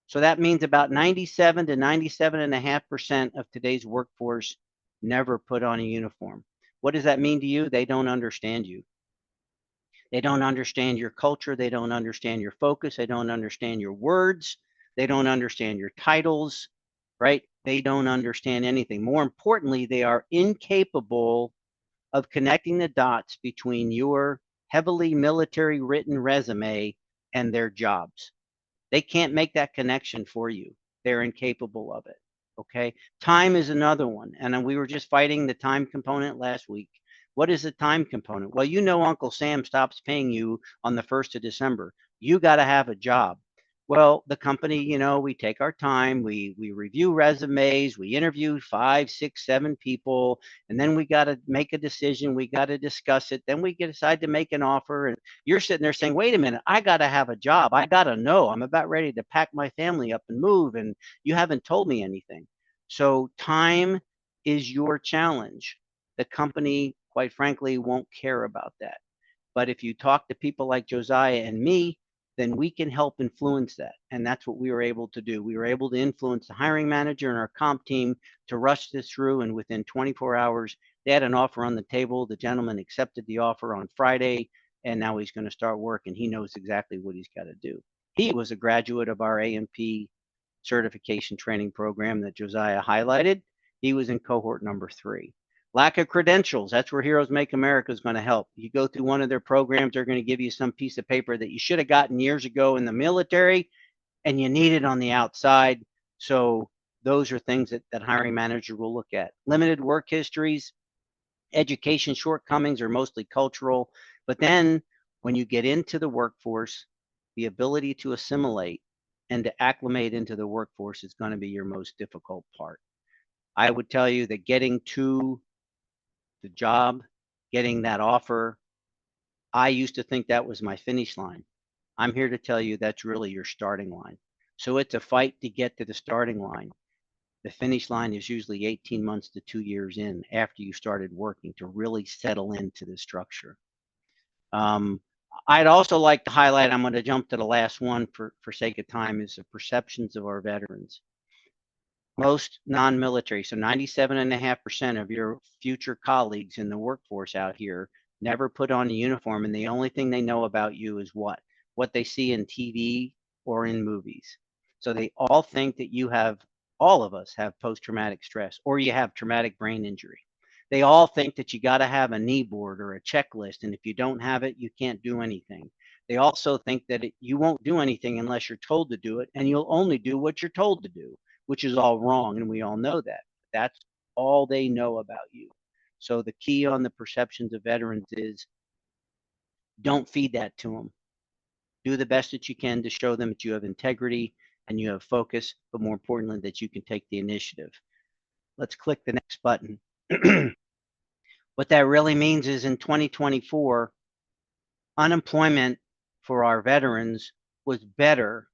So that means about 97 to 97.5% of today's workforce never put on a uniform. What does that mean to you? They don't understand you. They don't understand your culture. They don't understand your focus. They don't understand your words. They don't understand your titles, right? They don't understand anything. More importantly, they are incapable of connecting the dots between your heavily military written resume and their jobs. They can't make that connection for you. They're incapable of it. Okay. Time is another one. And we were just fighting the time component last week. What is the time component? Well, you know, Uncle Sam stops paying you on the 1st of December. You got to have a job. Well, the company, you know, we take our time, we review resumes, we interview 5, 6, 7 people, and then we got to make a decision. We got to discuss it. Then we decide to make an offer. And you're sitting there saying, wait a minute, I got to have a job. I got to know. I'm about ready to pack my family up and move. And you haven't told me anything. So time is your challenge. The company, quite frankly, won't care about that. But if you talk to people like Josiah and me, then we can help influence that. And that's what we were able to do. We were able to influence the hiring manager and our comp team to rush this through. And within 24 hours, they had an offer on the table. The gentleman accepted the offer on Friday, and now he's going to start work, and he knows exactly what he's got to do. He was a graduate of our A&P certification training program that Josiah highlighted. He was in cohort number 3. Lack of credentials, that's where Heroes Make America is going to help. You go through one of their programs, they're going to give you some piece of paper that you should have gotten years ago in the military, and you need it on the outside. So those are things that hiring manager will look at. Limited work histories, education shortcomings are mostly cultural. But then when you get into the workforce, the ability to assimilate and to acclimate into the workforce is going to be your most difficult part. I would tell you that getting to the job, getting that offer, I used to think that was my finish line. I'm here to tell you that's really your starting line. So it's a fight to get to the starting line. The finish line is usually 18 months to 2 years in after you started working to really settle into the structure. I'd also like to highlight, I'm going to jump to the last one for sake of time, is the perceptions of our veterans. Most non-military, so 97.5% of your future colleagues in the workforce out here never put on a uniform, and the only thing they know about you is what they see in TV or in movies. So they all think that you have, all of us have post-traumatic stress, or you have traumatic brain injury. They all think that you got to have a knee board or a checklist, and if you don't have it, you can't do anything. They also think that you won't do anything unless you're told to do it, and you'll only do what you're told to do, which is all wrong, and we all know that. That's all they know about you. So the key on the perceptions of veterans is don't feed that to them. Do the best that you can to show them that you have integrity and you have focus, but more importantly, that you can take the initiative. Let's click the next button. What that really means is in 2024, unemployment for our veterans was better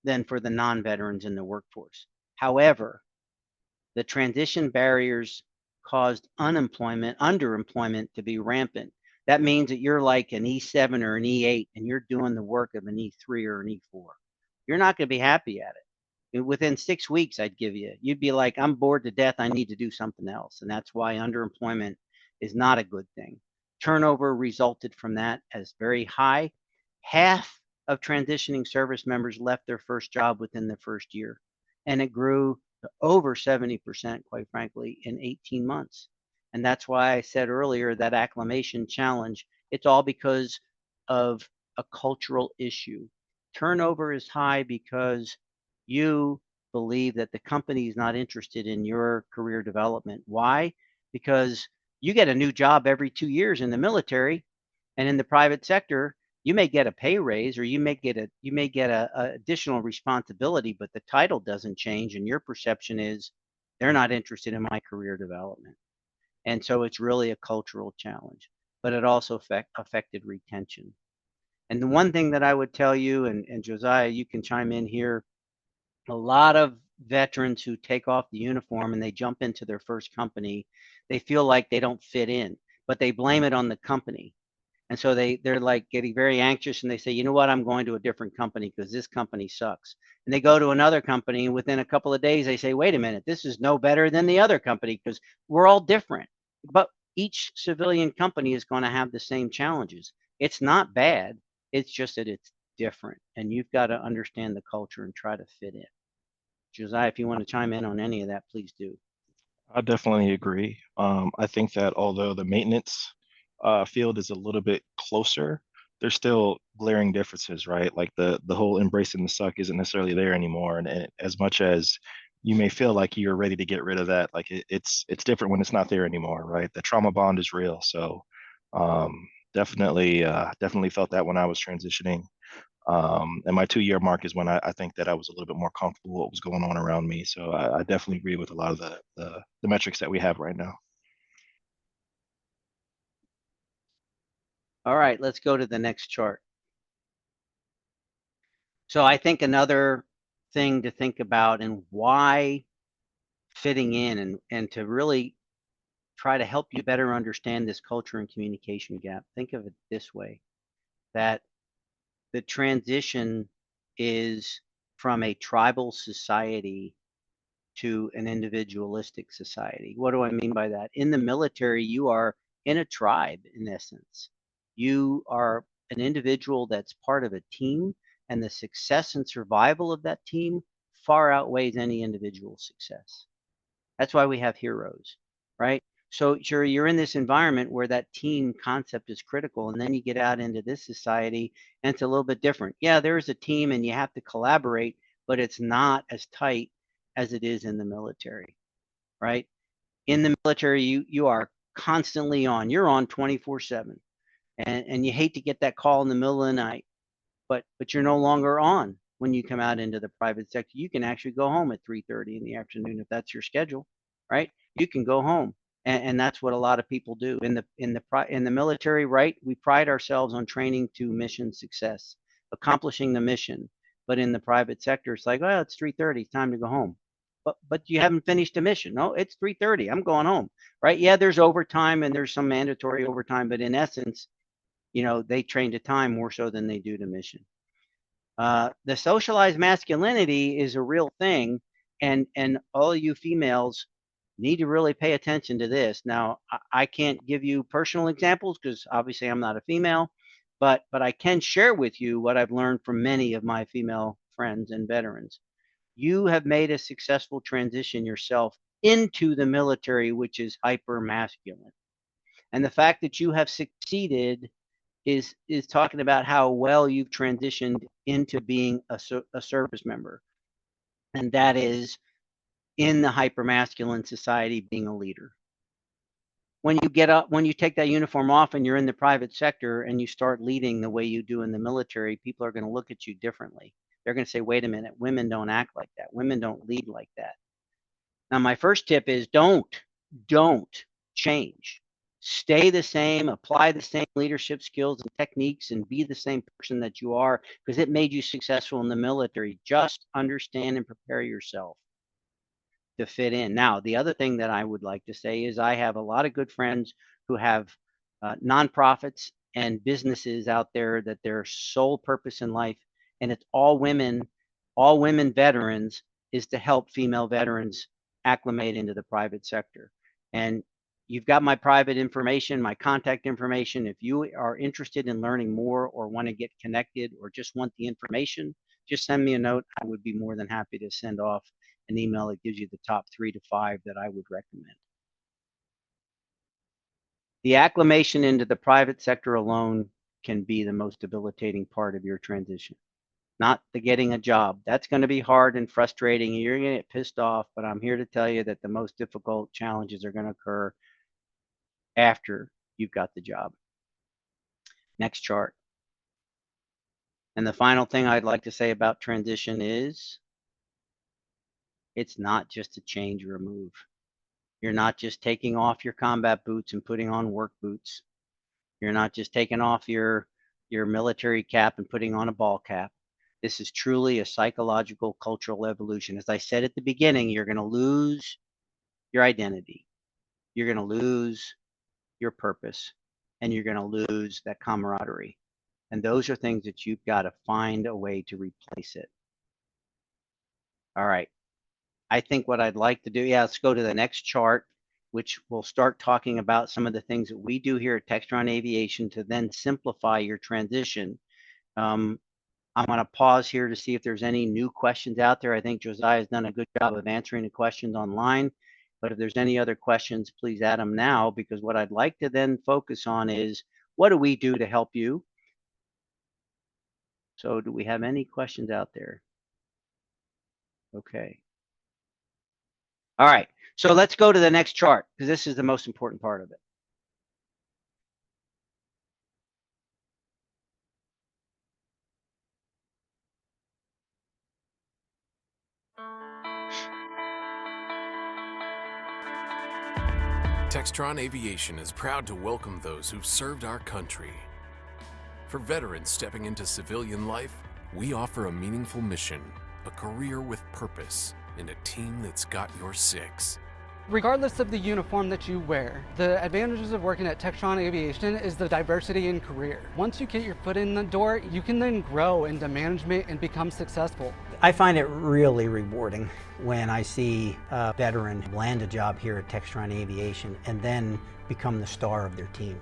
than for the non-veterans in the workforce. However, the transition barriers caused unemployment, underemployment to be rampant. That means that you're like an E7 or an E8 and you're doing the work of an E3 or an E4. You're not going to be happy at it. Within 6 weeks, you'd be like, I'm bored to death. I need to do something else. And that's why underemployment is not a good thing. Turnover resulted from that as very high. Half of transitioning service members left their first job within the first year. And it grew to over 70%, quite frankly, in 18 months. And that's why I said earlier that acclimation challenge, it's all because of a cultural issue. Turnover is high because you believe that the company is not interested in your career development. Why? Because you get a new job every 2 years in the military, and in the private sector, you may get a pay raise or you may get a additional responsibility, but the title doesn't change, and your perception is they're not interested in my career development. And so it's really a cultural challenge, but it also affected retention. And the one thing that I would tell you, and Josiah, you can chime in here, a lot of veterans who take off the uniform and they jump into their first company, they feel like they don't fit in, but they blame it on the company. And so they're like getting very anxious and they say, you know what, I'm going to a different company because this company sucks. And they go to another company and within a couple of days they say, wait a minute, this is no better than the other company because we're all different. But each civilian company is going to have the same challenges. It's not bad. It's just that it's different. And you've got to understand the culture and try to fit in. Josiah, if you want to chime in on any of that, please do. I definitely agree. I think that although the maintenance field is a little bit closer, there's still glaring differences, right? Like the whole embracing the suck isn't necessarily there anymore. And as much as you may feel like you're ready to get rid of that, like it's different when it's not there anymore, right? The trauma bond is real. So definitely felt that when I was transitioning. And my 2 year mark is when I think that I was a little bit more comfortable with what was going on around me. So I definitely agree with a lot of the metrics that we have right now. All right, let's go to the next chart. So I think another thing to think about and why fitting in and to really try to help you better understand this culture and communication gap. Think of it this way, that the transition is from a tribal society to an individualistic society. What do I mean by that? In the military, you are in a tribe, in essence. You are an individual that's part of a team, and the success and survival of that team far outweighs any individual success. That's why we have heroes, right? So sure, you're in this environment where that team concept is critical, and then you get out into this society and it's a little bit different. Yeah, there is a team and you have to collaborate, but it's not as tight as it is in the military, right? In the military, you are constantly on. You're on 24/7, and you hate to get that call in the middle of the night, but you're no longer on when you come out into the private sector. You can actually go home at 3:30 in the afternoon if that's your schedule, right? You can go home, and that's what a lot of people do in the military. Right? We pride ourselves on training to mission success, accomplishing the mission. But in the private sector, it's like, well, it's 3:30, it's time to go home. But you haven't finished a mission. No, it's 3:30. I'm going home, right? Yeah, there's overtime and there's some mandatory overtime, but in essence, they train to time more so than they do to mission. The socialized masculinity is a real thing, and all of you females need to really pay attention to this. Now, I can't give you personal examples because obviously I'm not a female, but I can share with you what I've learned from many of my female friends and veterans. You have made a successful transition yourself into the military, which is hyper masculine. And the fact that you have succeeded is talking about how well you've transitioned into being a service member. And that is in the hypermasculine society, being a leader. When you take that uniform off and you're in the private sector and you start leading the way you do in the military, people are going to look at you differently. They're going to say, wait a minute, women don't act like that. Women don't lead like that. Now, my first tip is don't change. Stay the same, apply the same leadership skills and techniques, and be the same person that you are, because it made you successful in the military. Just understand and prepare yourself to fit in. Now, the other thing that I would like to say is I have a lot of good friends who have nonprofits and businesses out there that their sole purpose in life, and it's all women veterans, is to help female veterans acclimate into the private sector. And you've got my private information, my contact information. If you are interested in learning more or want to get connected or just want the information, just send me a note. I would be more than happy to send off an email that gives you the top 3 to 5 that I would recommend. The acclimation into the private sector alone can be the most debilitating part of your transition. Not the getting a job. That's going to be hard and frustrating. You're going to get pissed off, but I'm here to tell you that the most difficult challenges are going to occur after you've got the job. Next chart. And the final thing I'd like to say about transition is it's not just a change or a move. You're not just taking off your combat boots and putting on work boots. You're not just taking off your military cap and putting on a ball cap. This is truly a psychological, cultural evolution. As I said at the beginning, you're going to lose your identity. You're going to lose your purpose, and you're going to lose that camaraderie. And those are things that you've got to find a way to replace it. All right. I think what I'd like to do, let's go to the next chart, which will start talking about some of the things that we do here at Textron Aviation to then simplify your transition. I'm going to pause here to see if there's any new questions out there. I think Josiah has done a good job of answering the questions online, but if there's any other questions, please add them now, because what I'd like to then focus on is what do we do to help you? So do we have any questions out there? Okay. All right, so let's go to the next chart, because this is the most important part of it. Textron Aviation is proud to welcome those who've served our country. For veterans stepping into civilian life, we offer a meaningful mission, a career with purpose, and a team that's got your six. Regardless of the uniform that you wear, the advantages of working at Textron Aviation is the diversity in career. Once you get your foot in the door, you can then grow into management and become successful. I find it really rewarding when I see a veteran land a job here at Textron Aviation and then become the star of their team,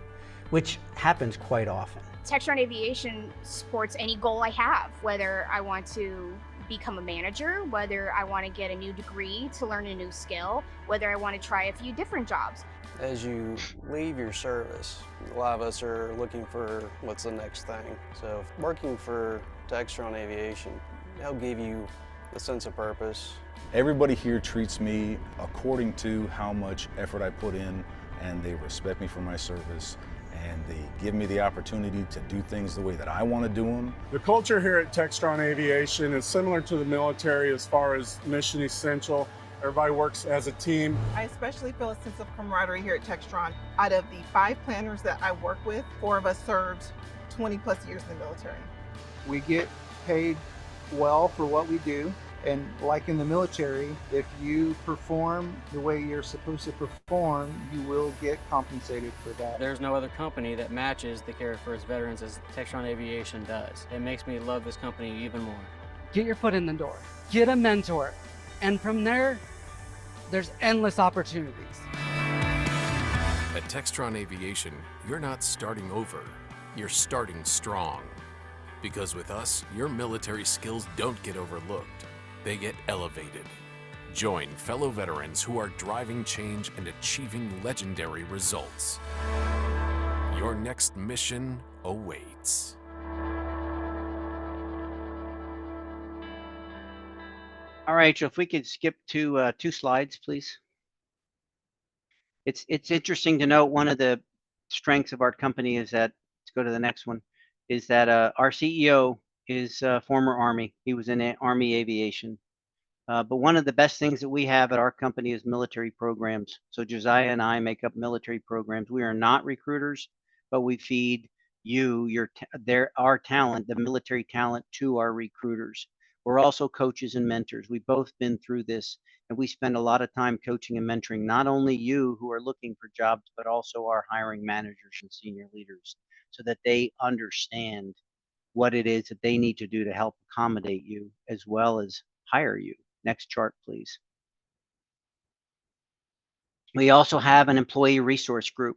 which happens quite often. Textron Aviation supports any goal I have, whether I want to become a manager, whether I want to get a new degree to learn a new skill, whether I want to try a few different jobs. As you leave your service, a lot of us are looking for what's the next thing. So working for Textron Aviation, they'll give you a sense of purpose. Everybody here treats me according to how much effort I put in, and they respect me for my service. and they give me the opportunity to do things the way that I want to do them. The culture here at Textron Aviation is similar to the military as far as mission essential. Everybody works as a team. I especially feel a sense of camaraderie here at Textron. Out of the 5 planners that I work with, 4 of us served 20 plus years in the military. We get paid well for what we do. And like in the military, if you perform the way you're supposed to perform, you will get compensated for that. There's no other company that matches the care for its veterans as Textron Aviation does. It makes me love this company even more. Get your foot in the door, get a mentor, and from there, there's endless opportunities. At Textron Aviation, you're not starting over, you're starting strong. Because with us, your military skills don't get overlooked, they get elevated. Join fellow veterans who are driving change and achieving legendary results. Your next mission awaits. All right, so if we could skip to 2 slides, please. It's interesting to note one of the strengths of our company is that, let's go to the next one, is that our CEO is former Army. He was in Army aviation. But one of the best things that we have at our company is military programs. So Josiah and I make up military programs. We are not recruiters, but we feed you, our talent, the military talent, to our recruiters. We're also coaches and mentors. We've both been through this, and we spend a lot of time coaching and mentoring not only you who are looking for jobs, but also our hiring managers and senior leaders, so that they understand what it is that they need to do to help accommodate you as well as hire you. Next chart, please. We also have an employee resource group.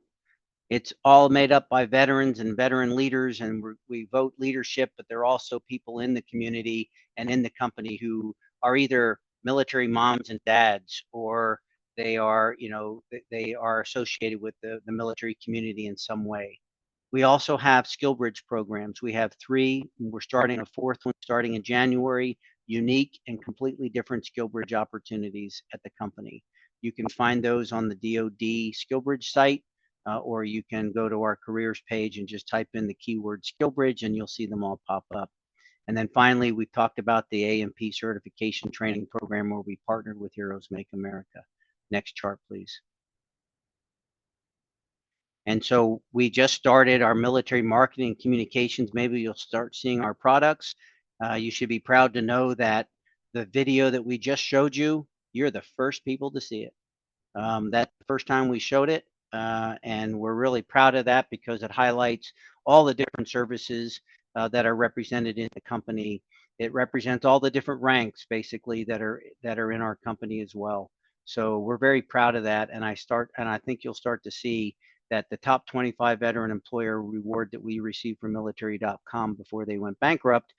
It's all made up by veterans and veteran leaders, and we vote leadership, but there are also people in the community and in the company who are either military moms and dads, or they are, they are associated with the military community in some way. We also have skill bridge programs. We have 3, and we're starting a 4th one starting in January, unique and completely different skill bridge opportunities at the company. You can find those on the DoD skill bridge site, or you can go to our careers page and just type in the keyword skill bridge and you'll see them all pop up. And then finally, we talked about the A&P certification training program where we partnered with Heroes Make America. Next chart, please. And so we just started our military marketing and communications. Maybe you'll start seeing our products. You should be proud to know that the video that we just showed you, you're the first people to see it. That's the first time we showed it, and we're really proud of that because it highlights all the different services that are represented in the company. It represents all the different ranks, basically, that are in our company as well. So we're very proud of that, and I think you'll start to see that the top 25 veteran employer reward that we received from military.com before they went bankrupt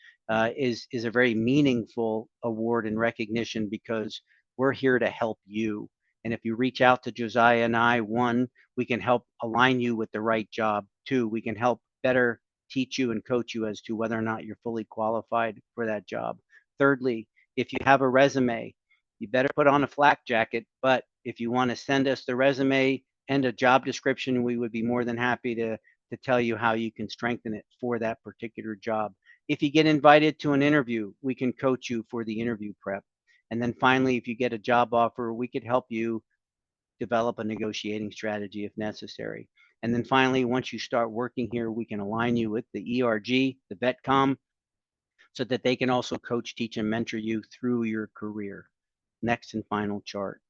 is a very meaningful award and recognition because we're here to help you. And if you reach out to Josiah and I, 1, we can help align you with the right job. 2, we can help better teach you and coach you as to whether or not you're fully qualified for that job. Thirdly, if you have a resume, you better put on a flak jacket, but if you want to send us the resume and a job description, we would be more than happy to tell you how you can strengthen it for that particular job. If you get invited to an interview, we can coach you for the interview prep. And then finally, if you get a job offer, we could help you develop a negotiating strategy if necessary. And then finally, once you start working here, we can align you with the ERG, the VetCom, so that they can also coach, teach, and mentor you through your career. Next and final chart.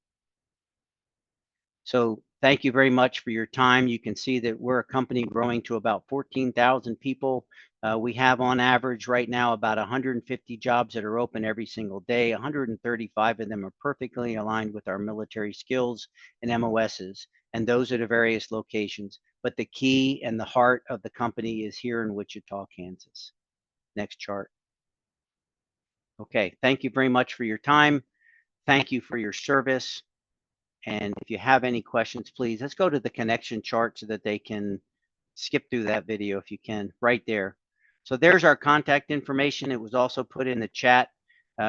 So thank you very much for your time. You can see that we're a company growing to about 14,000 people. We have on average right now about 150 jobs that are open every single day. 135 of them are perfectly aligned with our military skills and MOSs, and those are the various locations. But the key and the heart of the company is here in Wichita, Kansas. Next chart. Okay, thank you very much for your time. Thank you for your service. And if you have any questions, please, let's go to the connection chart so that they can skip through that video if you can, right there. So there's our contact information. It was also put in the chat.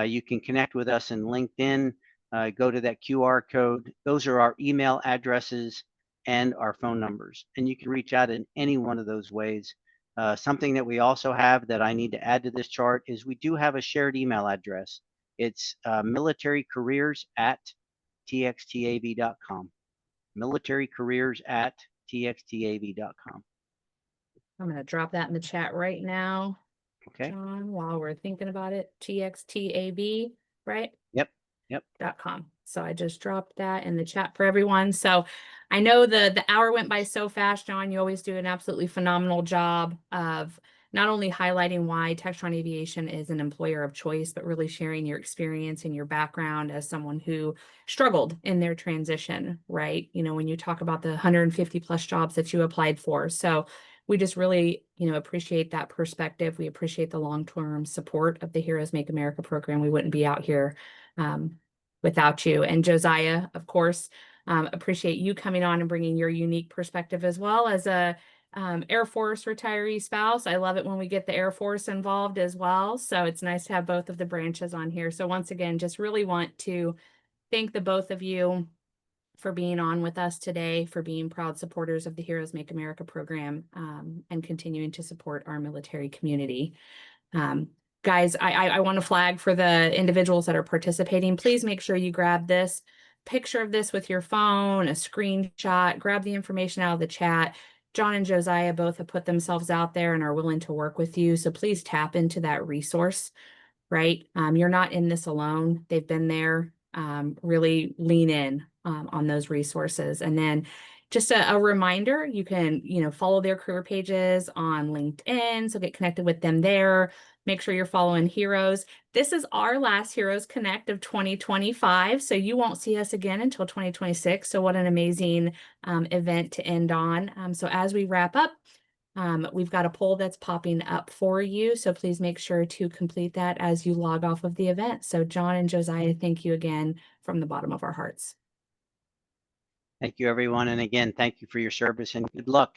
You can connect with us in LinkedIn. Go to that QR code. Those are our email addresses. and our phone numbers. And you can reach out in any one of those ways. Something that we also have that I need to add to this chart is we do have a shared email address. It's militarycareers@txtav.com. militarycareers@txtav.com. I'm going to drop that in the chat right now, Okay. John, while we're thinking about it. TXTAB, right? Yep. .com. So I just dropped that in the chat for everyone. So I know the hour went by so fast, John. You always do an absolutely phenomenal job of not only highlighting why Textron Aviation is an employer of choice, but really sharing your experience and your background as someone who struggled in their transition, right? You know, when you talk about the 150 plus jobs that you applied for. So we just really, appreciate that perspective. We appreciate the long-term support of the Heroes Make America program. We wouldn't be out here without you. And Josiah, of course, appreciate you coming on and bringing your unique perspective as well as a Air Force retiree spouse. I love it when we get the Air Force involved as well. So it's nice to have both of the branches on here. So once again, just really want to thank the both of you for being on with us today, for being proud supporters of the Heroes Make America program, and continuing to support our military community. Guys, I want to flag for the individuals that are participating. Please make sure you grab this picture of this with your phone, a screenshot, grab the information out of the chat. John and Josiah both have put themselves out there and are willing to work with you. So please tap into that resource, right? You're not in this alone. They've been there. Really lean in on those resources. And then just a reminder, you can, follow their career pages on LinkedIn. So get connected with them there. Make sure you're following Heroes. This is our last Heroes Connect of 2025. So you won't see us again until 2026. So what an amazing event to end on. So as we wrap up, we've got a poll that's popping up for you. So please make sure to complete that as you log off of the event. So John and Josiah, thank you again from the bottom of our hearts. Thank you, everyone. And again, thank you for your service and good luck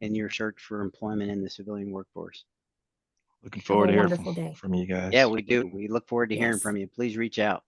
in your search for employment in the civilian workforce. Looking forward to Have a hearing wonderful day. from you guys. Yeah, we do. We look forward to hearing Yes. from you. Please reach out.